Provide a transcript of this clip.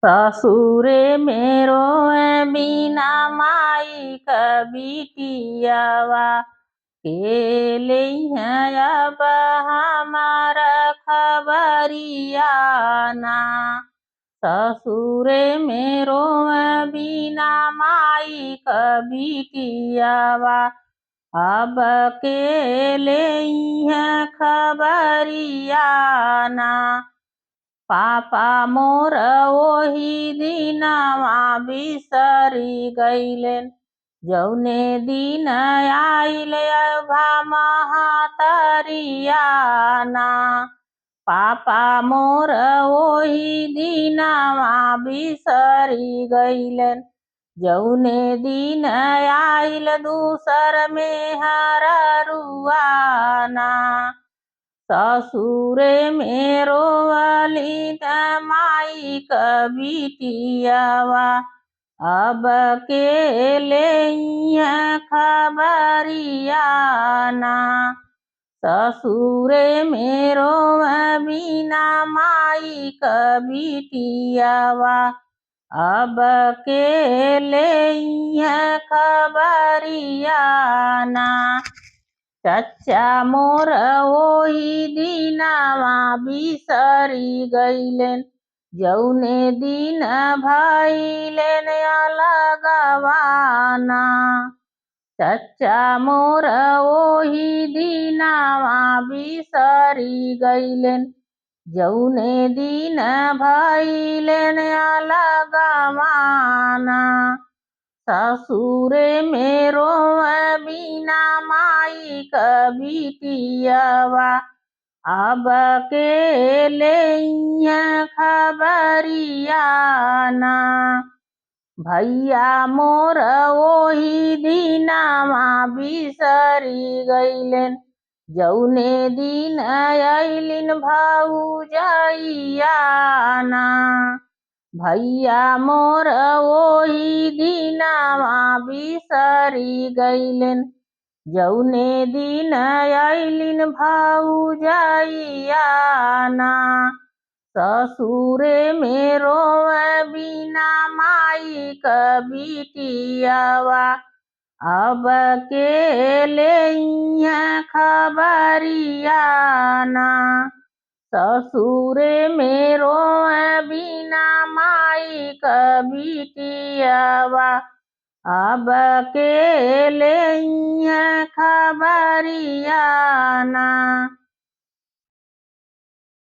ससुरे मेरो बिना माई का बिटियावा के लिए अब हमारा खबरिया ना। ससुरे मेरो बिना माई का बिटियावा अब के लिए खबरिया ना। पापा मोर ओही दिनवा बिसरी गईलेन जौने दिन आइल अभा महतरिया ना। पापा मोर ओही दिनवा बिसरी गईलेन जौने दिन आइल दूसर में हररुआना। ससुरे मेरो वाली माई का बिटियावा अब के लिए खबरिया ना। ससुरे मेरो बिना माई का बिटियावा अब के लिए खबरिया ना। चच्चा मोर ओही दिनवा बिसरी गईलेन जौने दिन भइलेन अलगवाना। चच्चा मोर ओही दिनवा बिसरी गईलेन जौने दिन भइलेन अलगवाना। ससुरे मेरो बिना माई का बिटियावा अब के लिए खबरिया ना। भैया मोर ओही दिनवा बिसरी गईलेन जौने दिन अइलिन भौजइया ना। भैया मोर ओही दिनवा बिसरी गईलेन जौने दिन अइलिन भौजइया ना। ससुरे मेरो बिना माई का बिटियावा अब के लिए खबरिया ना। ससुरे मेरो बिना माई का बिटियावा अब के लिए खबरिया ना।